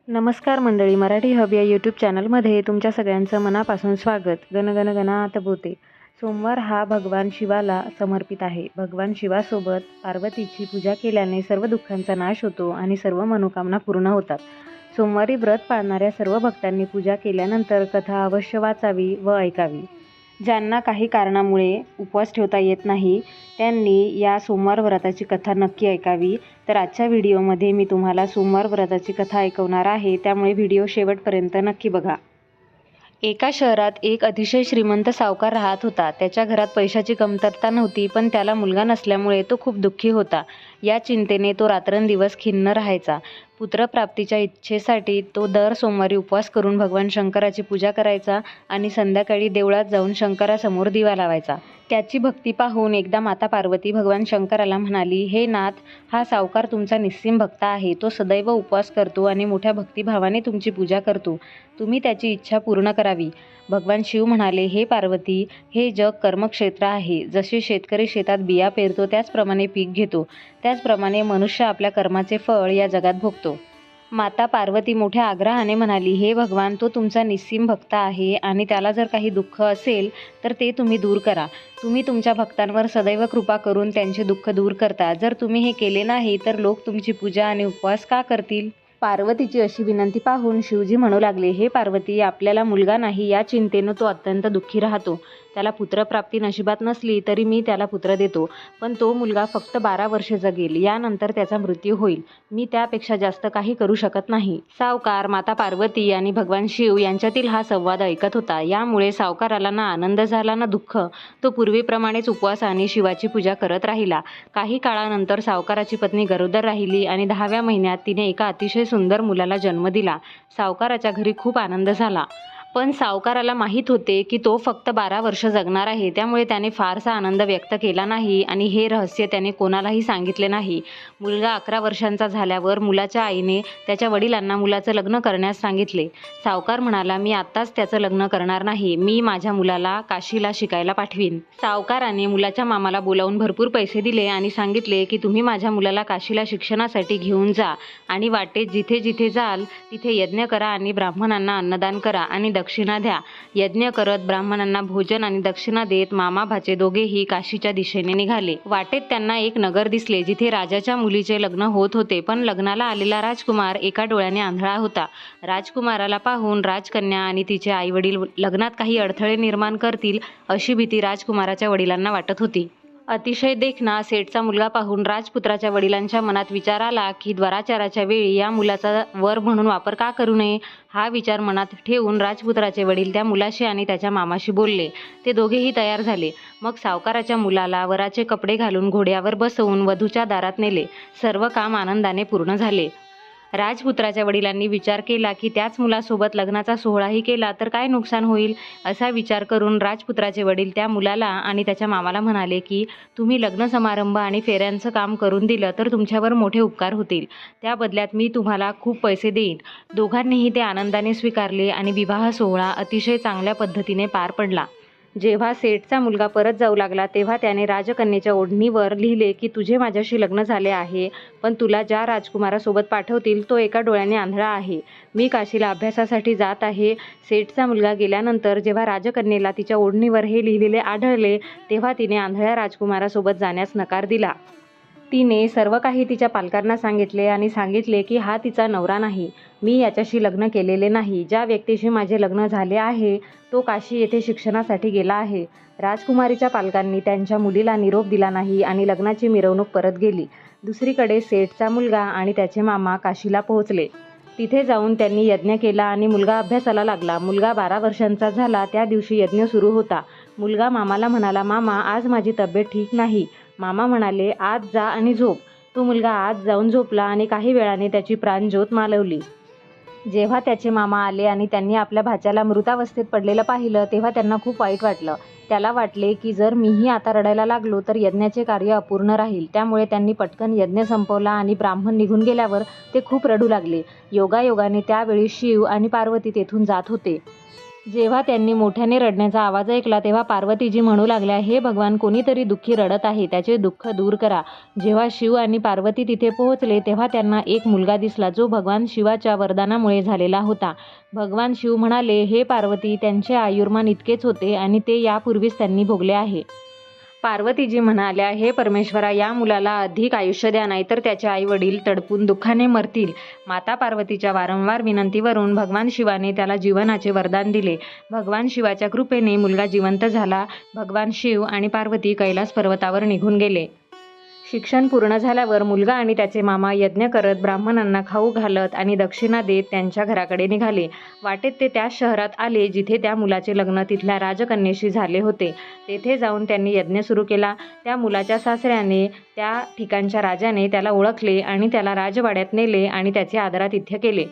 नमस्कार मंडळी, मराठी हब या यूट्यूब चॅनलमध्ये तुमच्या सगळ्यांचं मनापासून स्वागत. गणगण गणात बोते. सोमवार हा भगवान शिवाला समर्पित आहे. भगवान शिवासोबत पार्वतीची पूजा केल्याने सर्व दुःखांचा नाश होतो आणि सर्व मनोकामना पूर्ण होतात. सोमवारी व्रत पाळणाऱ्या सर्व भक्तांनी पूजा केल्यानंतर कथा अवश्य वाचावी व ऐकावी. ज्यांना काही कारणामुळे उपवास ठेवता येत नाही त्यांनी या सोमवार व्रताची कथा नक्की ऐकावी. तर आजच्या व्हिडिओमध्ये मी तुम्हाला सोमवार व्रताची कथा ऐकवणार आहे, त्यामुळे व्हिडिओ शेवटपर्यंत नक्की बघा. एका शहरात एक अतिशय श्रीमंत सावकार राहत होता. त्याच्या घरात पैशाची कमतरता नव्हती, पण त्याला मुलगा नसल्यामुळे तो खूप दुःखी होता. या चिंतेने तो रात्रंदिवस खिन्न राहायचा. पुत्रप्राप्तीच्या इच्छेसाठी तो दर सोमवारी उपवास करून भगवान शंकराची पूजा करायचा आणि संध्याकाळी देवळात जाऊन शंकरासमोर दिवा लावायचा. त्याची भक्ती पाहून एकदा माता पार्वती भगवान शंकराला म्हणाली, हे नाथ, हा सावकार तुमचा निस्सीम भक्त आहे. तो सदैव उपवास करतो आणि मोठ्या भक्तिभावाने तुमची पूजा करतो. तुम्ही त्याची इच्छा पूर्ण करावी. भगवान शिव म्हणाले, हे पार्वती, हे जग कर्मक्षेत्र आहे. जसे शेतकरी शेतात बिया पेरतो त्याचप्रमाणे पीक घेतो, त्याचप्रमाणे मनुष्य आपल्या कर्माचे फळ या जगात भोगतो. माता पार्वती मोठ्या आग्रहाने म्हणाली, हे भगवान, तो तुमचा निस्सीम भक्त आहे आणि त्याला जर काही दुःख असेल तर ते तुम्ही दूर करा. तुम्ही तुमच्या भक्तांवर सदैव कृपा करून त्यांचे दुःख दूर करता. जर तुम्ही हे केले नाही तर लोक तुमची पूजा आणि उपवास का करतील? पार्वतीची अशी विनंती पाहून शिवजी म्हणू लागले, हे पार्वती, आपल्याला मुलगा नाही या चिंतेनं तो अत्यंत दुःखी राहतो. त्याला पुत्रप्राप्ती नशिबात नसली तरी मी त्याला पुत्र देतो, पण तो मुलगा फक्त 12 वर्षे जगेल. यानंतर त्याचा मृत्यू होईल. मी त्यापेक्षा जास्त काही करू शकत नाही. सावकार, माता पार्वती आणि भगवान शिव यांच्यातील हा संवाद ऐकत होता. यामुळे सावकाराला ना आनंद झाला ना दुःख. तो पूर्वीप्रमाणेच उपवास आणि शिवाची पूजा करत राहिला. काही काळानंतर सावकाराची पत्नी गरोदर राहिली आणि 10व्या महिन्यात तिने एका अतिशय सुंदर मुलाला जन्म दिला. सावकाराच्या घरी खूप आनंद झाला. पण सावकाराला माहीत होते की तो फक्त 12 वर्ष जगणार आहे, त्यामुळे त्याने फारसा आनंद व्यक्त केला नाही आणि हे रहस्य त्याने कोणालाही सांगितले नाही. मुलगा 11 वर्षांचा झाल्यावर मुलाच्या आईने त्याच्या वडिलांना मुलाचं लग्न करण्यास सांगितले. सावकार म्हणाला, मी आत्ताच त्याचं लग्न करणार नाही. मी माझ्या मुलाला काशीला शिकायला पाठवीन. सावकाराने मुलाच्या मामाला बोलावून भरपूर पैसे दिले आणि सांगितले की तुम्ही माझ्या मुलाला काशीला शिक्षणासाठी घेऊन जा आणि वाटेत जिथे जिथे जाल तिथे यज्ञ करा आणि ब्राह्मणांना अन्नदान करा आणि दक्षिणा द्या. यज्ञ करत ब्राह्मणांना भोजन आणि दक्षिणा देत मामा भाचे दोघेही काशीच्या दिशेने निघाले. वाटेत त्यांना एक नगर दिसले जिथे राजाच्या मुलीचे लग्न होत होते, पण लग्नाला आलेला राजकुमार एका डोळ्याने आंधळा होता. राजकुमाराला पाहून राजकन्या आणि तिचे आईवडील लग्नात काही अडथळे निर्माण करतील अशी भीती राजकुमाराच्या वडिलांना वाटत होती. अतिशय देखणा सेठचा मुलगा पाहून राजपुत्राच्या वडिलांच्या मनात विचार आला की द्वाराचाराच्या वेळी या मुलाचा वर म्हणून वापर का करू नये. हा विचार मनात ठेवून राजपुत्राचे वडील त्या मुलाशी आणि त्याच्या मामाशी बोलले. ते दोघेही तयार झाले. मग सावकाराच्या मुलाला वराचे कपडे घालून घोड्यावर बसवून वधूच्या दारात नेले. सर्व काम आनंदाने पूर्ण झाले. राजपुत्राच्या वडिलांनी विचार केला की त्याच मुलासोबत लग्नाचा सोहळाही केला तर काय नुकसान होईल. असा विचार करून राजपुत्राचे वडील त्या मुलाला आणि त्याच्या मामाला म्हणाले की तुम्ही लग्न समारंभ आणि फेऱ्यांचं काम करून दिलं तर तुमच्यावर मोठे उपकार होतील. त्या बदल्यात मी तुम्हाला खूप पैसे देईन. दोघांनीही ते आनंदाने स्वीकारले आणि विवाह सोहळा अतिशय चांगल्या पद्धतीने पार पडला. जेव्हा सेठचा मुलगा परत जाऊ लागला तेव्हा त्याने राजकन्येच्या ओढणीवर लिहिले की तुझे माझ्याशी लग्न झाले आहे, पण तुला ज्या राजकुमारासोबत पाठवतील तो एका डोळ्याने आंधळा आहे. मी काशीला अभ्यासासाठी जात आहे. सेठचा मुलगा गेल्यानंतर जेव्हा राजकन्येला तिच्या ओढणीवर हे लिहिलेले आढळले तेव्हा तिने आंधळ्या राजकुमारासोबत जाण्यास नकार दिला. तिने सर्व काही तिच्या पालकांना सांगितले आणि सांगितले की हा तिचा नवरा नाही. मी याच्याशी लग्न केलेले नाही. ज्या व्यक्तीशी माझे लग्न झाले आहे तो काशी येथे शिक्षणासाठी गेला आहे. राजकुमारीच्या पालकांनी त्यांच्या मुलीला निरोप दिला नाही आणि लग्नाची मिरवणूक परत गेली. दुसरीकडे सेठचा मुलगा आणि त्याचे मामा काशीला पोहोचले. तिथे जाऊन त्यांनी यज्ञ केला आणि मुलगा अभ्यासाला लागला. मुलगा 12 वर्षांचा झाला त्या दिवशी यज्ञ सुरू होता. मुलगा मामाला म्हणाला, मामा, आज माझी तब्येत ठीक नाही. मामा म्हणाले, आज जा आणि झोप. तो मुलगा आज जाऊन झोपला आणि काही वेळाने त्याची प्राणज्योत मालवली. जेव्हा त्याचे मामा आले आणि त्यांनी आपल्या भाच्याला मृतावस्थेत पडलेलं पाहिलं तेव्हा त्यांना खूप वाईट वाटलं. त्याला वाटले की जर मीही आता रडायला लागलो तर यज्ञाचे कार्य अपूर्ण राहील. त्यामुळे त्यांनी पटकन यज्ञ संपवला आणि ब्राह्मण निघून गेल्यावर ते खूप रडू लागले. योगायोगाने त्यावेळी शिव आणि पार्वती तेथून जात होते. जेव्हा त्यांनी मोठ्याने रडण्याचा आवाज ऐकला तेव्हा पार्वतीजी म्हणू लागल्या, हे भगवान, कोणीतरी दुःखी रडत आहे, त्याचे दुःख दूर करा. जेव्हा शिव आणि पार्वती तिथे पोहोचले तेव्हा त्यांना एक मुलगा दिसला जो भगवान शिवाच्या वरदानामुळे झालेला होता. भगवान शिव म्हणाले, हे पार्वती, त्यांचे आयुर्मान इतकेच होते आणि ते यापूर्वीच त्यांनी भोगले आहे. पार्वतीजी म्हणाल्या, हे परमेश्वरा, या मुलाला अधिक आयुष्य द्या, नाहीतर त्याचे आईवडील तडपून दुःखाने मरतील. माता पार्वतीच्या वारंवार विनंतीवरून भगवान शिवाने त्याला जीवनाचे वरदान दिले. भगवान शिवाच्या कृपेने मुलगा जिवंत झाला. भगवान शिव आणि पार्वती कैलास पर्वतावर निघून गेले. शिक्षण पूर्ण झाल्यावर मुलगा आणि त्याचे मामा यज्ञ करत, ब्राह्मणांना खाऊ घालत आणि दक्षिणा देत त्यांच्या घराकडे निघाले. वाटेत ते त्या शहरात आले जिथे त्या मुलाचे लग्न तिथल्या राजकन्येशी झाले होते. तेथे जाऊन त्यांनी यज्ञ सुरू केला. त्या मुलाच्या सासऱ्याने, त्या ठिकाणच्या राजाने त्याला ओळखले आणि त्याला राजवाड्यात नेले आणि त्याचे आदरातिथ्य केले.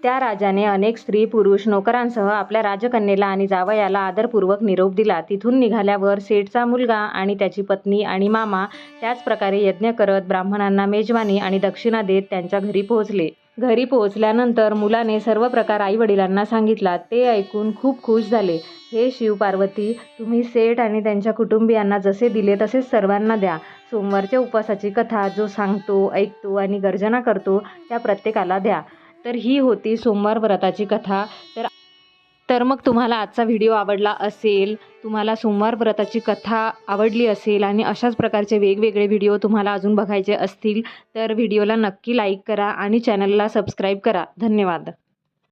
त्या राजाने अनेक स्त्री पुरुष नोकरांसह आपल्या राजकन्येला आणि जावयाला आदरपूर्वक निरोप दिला. तिथून निघाल्यावर सेठचा मुलगा आणि त्याची पत्नी आणि मामा त्याच प्रकारे यज्ञ करत, ब्राह्मणांना मेजवानी आणि दक्षिणा देत त्यांच्या घरी पोहोचले. घरी पोहोचल्यानंतर मुलाने सर्व प्रकार आईवडिलांना सांगितला. ते ऐकून खूप खुश झाले. हे शिव पार्वती, तुम्ही सेठ आणि त्यांच्या कुटुंबियांना जसे दिले तसेच सर्वांना द्या. सोमवारच्या उपवासाची कथा जो सांगतो, ऐकतो आणि गर्जना करतो त्या प्रत्येकाला द्या. तर ही होती सोमवार व्रताची कथा. तर मग तुम्हाला आजचा व्हिडिओ आवडला असेल, तुम्हाला सोमवार व्रताची कथा आवडली असेल आणि अशाच प्रकारचे वेगवेगळे व्हिडिओ तुम्हाला अजून बघायचे असतील तर व्हिडिओला नक्की लाईक करा आणि चॅनलला सबस्क्राईब करा. धन्यवाद.